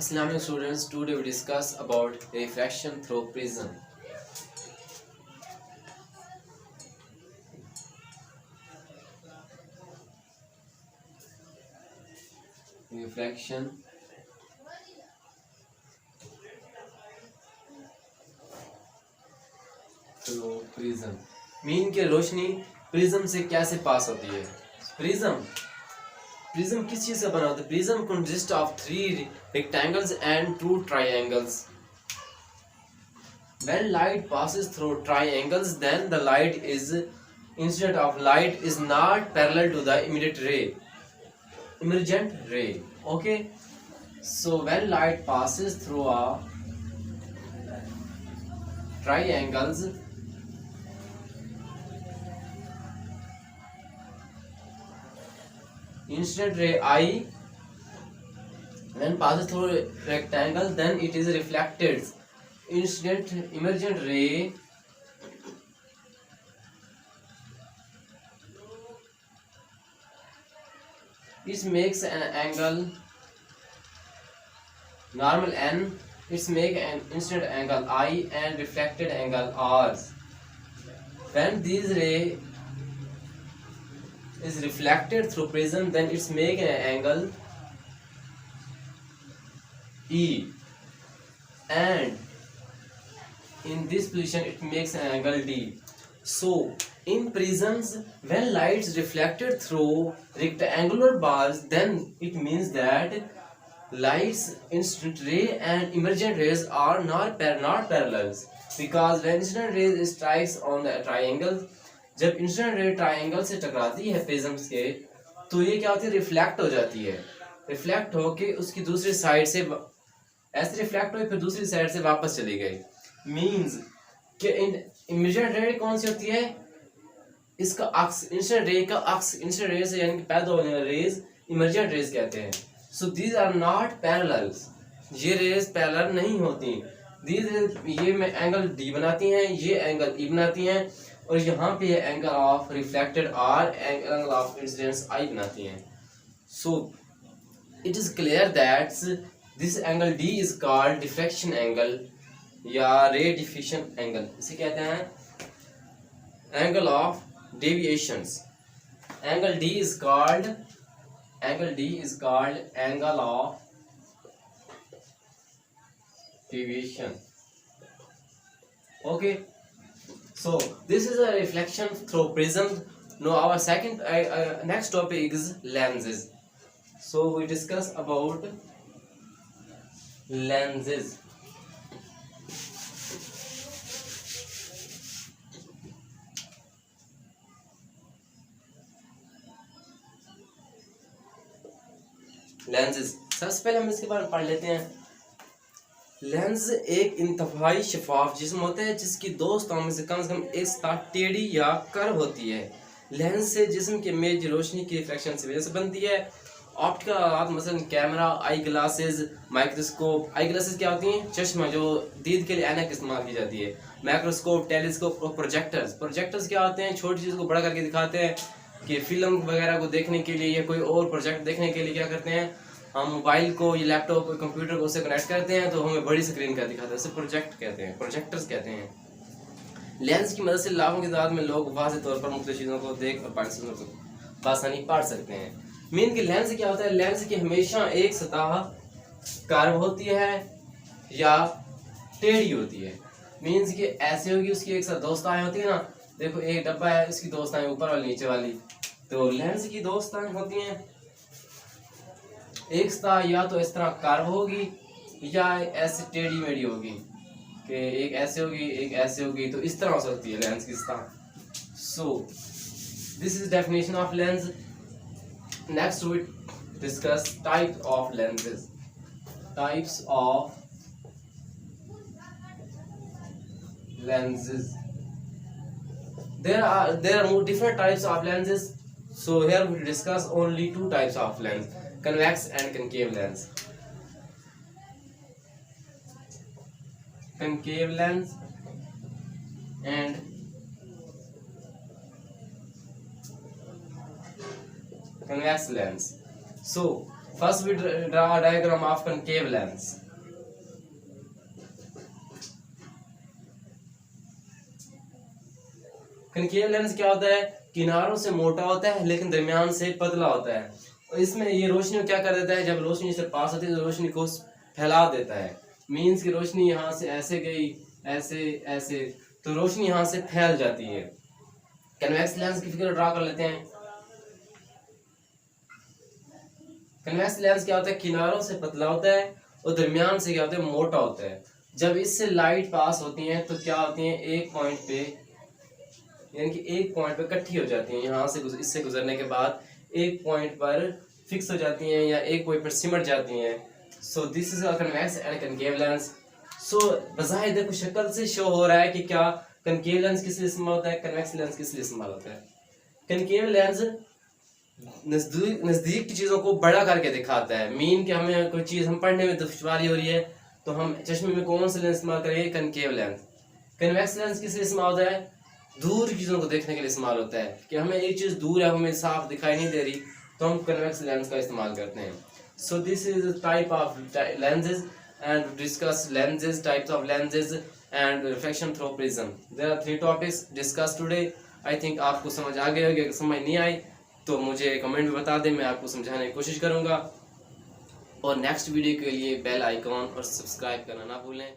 Islamic students, today we discuss about refraction through prism. Refraction through prism. Mean के रोशनी prism से कैसे पास होती है? प्रिज्म किस चीज से बना होता है? Prism consist of 3 rectangles and 2 triangles. When light passes through triangles, then the light is incident of light is not parallel to the emergent ray. Okay, so when light passes through a triangles, incident ray I, when passes through a rectangle, then it is reflected. Emergent ray it makes an angle normal n, it make an incident angle I and reflected angle R. When this ray is reflected through prism, then it's make an angle E, and in this position it makes an angle D. So in prisms, when light is reflected through rectangular bars, then it means that light's incident ray and emergent rays are not parallels, because when incident ray strikes on the triangle, जब incident ray triangle से टकराती है prisms के, तो ये क्या होती है? रिफ्लेक्ट हो जाती है। रिफ्लेक्ट होके उसकी दूसरी साइड से ऐसे रिफ्लेक्ट हुई, फिर दूसरी साइड से वापस चली गई। मींस कि इमेजिनरी रे कौन सी होती है? इसका अक्स, इंसिडेंट रे का अक्स, इंसिडेंट रे से यानी कि पैदा होने वाले रेज इमर्जेंट रेज कहते हैं। So these are not parallels, ये रेज पैरेलल नहीं होती। ये में एंगल डी बनाती हैं, ये एंगल ई बनाती हैं, और यहाँ पे ये angle of reflected R, angle of incidence I बनाती हैं। So it is clear that this angle D is called diffraction angle या रे डिफ्यूजन एंगल। इसे कहते हैं angle of deviations. Angle D is called angle of deviation. Okay, so this is a reflection through prism. Now our second next topic is lenses. So we discuss about lenses. Lenses, सबसे पहले हम इसके बारे में पढ़ लेते हैं। Lens एक इंतहाई शफाफ जिस्म होता है जिसकी दो सतहों में से कम एक सतह टेढ़ी या कर्व होती है। लेंस से जिस्म के मेज रोशनी की रिफ्लेक्शन से वजह से बनती है। ऑप्टिकल आलात मसलन camera, eye glasses, microscope. Eye glasses क्या होती हैं? चश्मा जो दीद के लिए ऐनक इस्तेमाल की जाती है। माइक्रोस्कोप, टेलीस्कोप और प्रोजेक्टर्स क्या होते हैं? छोटी चीज़ को बड़ा करके दिखाते हैं कि फिल्म वगैरह को देखने के लिए या कोई और प्रोजेक्ट देखने के लिए क्या करते हैं, हम मोबाइल को या लैपटॉप को कंप्यूटर को उससे कनेक्ट करते हैं तो हमें बड़ी स्क्रीन का दिखाता है, उसे प्रोजेक्टर्स कहते हैं। लेंस की मदद से लाखों की तादाद में लोग वाज़ेह तौर पर मुख्तलिफ चीज़ों को देख और बासानी पढ़ सकते हैं। मीन कि लेंस क्या होता है? लेंस की हमेशा एक सतह कर्व होती है या टेढ़ी होती है। मीन्स कि ऐसे होगी, उसकी एक साथ दो सतहें होती है ना। देखो एक डब्बा है, इसकी दो सतहें ऊपर वाली नीचे वाली, तो लेंस की दो सतहें होती हैं। एक सतह या तो इस तरह कर्व होगी या ऐसे टेढ़ी मेढ़ी होगी, कि एक ऐसे होगी एक ऐसे होगी, तो इस तरह हो सकती है लेंस की सतह। So this is definition of lens. Next we discuss types of lenses. Types of lenses. There are more different types of lenses. So here we discuss only two types of lens: convex and concave lens. Concave lens and convex lens. So first we draw a diagram of concave lens. Concave lens क्या होता है? किनारों से मोटा होता है लेकिन दरमियान से पतला होता है। और इसमें ये रोशनी को क्या कर देता है, जब रोशनी से पास होती है तो रोशनी को फैला देता है। मीन्स की रोशनी यहाँ से ऐसे गई, ऐसे ऐसे, तो रोशनी यहाँ से फैल जाती है। कन्वेक्स लेंस की फिगर ड्रा कर लेते हैं। कन्वेक्स लेंस क्या होता है? किनारों से पतला होता है और दरमियान से क्या होता है? मोटा होता है। जब इससे लाइट पास होती है तो क्या होती है? एक पॉइंट पे, यानी कि एक पॉइंट पे इकट्ठी हो जाती हैं। यहाँ से इससे गुजरने के बाद एक पॉइंट पर फिक्स हो जाती हैं या एक पॉइंट पर सिमट जाती हैं। So this is a convex and concave lens. So बज़ाहिर देखो शक्ल से शो हो रहा है कि क्या कनकेव लेंस किस लिए इस्तेमाल होता है, कन्वेक्स लेंस किस लिए इस्तेमाल होता है। कनकेव लेंस नजदीक की चीजों को बड़ा करके दिखाता है। मीन कि हमें कोई चीज हम पढ़ने में दुश्वारी हो रही है तो हम चश्मे में कौन सा लेंस इस्तेमाल करेंगे? Concave lens. कन्वेक्स लेंस किस लिए इस्तेमाल होता है? दूर की चीजों को देखने के लिए इस्तेमाल होता है कि हमें एक चीज दूर है, हमें साफ दिखाई नहीं दे रही, तो हम कन्वेक्स लेंस का इस्तेमाल करते हैं। So this is type of lenses and discuss lenses, types of lenses and reflection through prism. There are 3 topics discuss today. I think आपको समझ आ गई होगी। अगर समझ नहीं आई तो मुझे कमेंट में बता दें, मैं आपको समझाने की कोशिश करूंगा। और नेक्स्ट वीडियो के लिए बेल आइकॉन और सब्सक्राइब करना ना भूलें।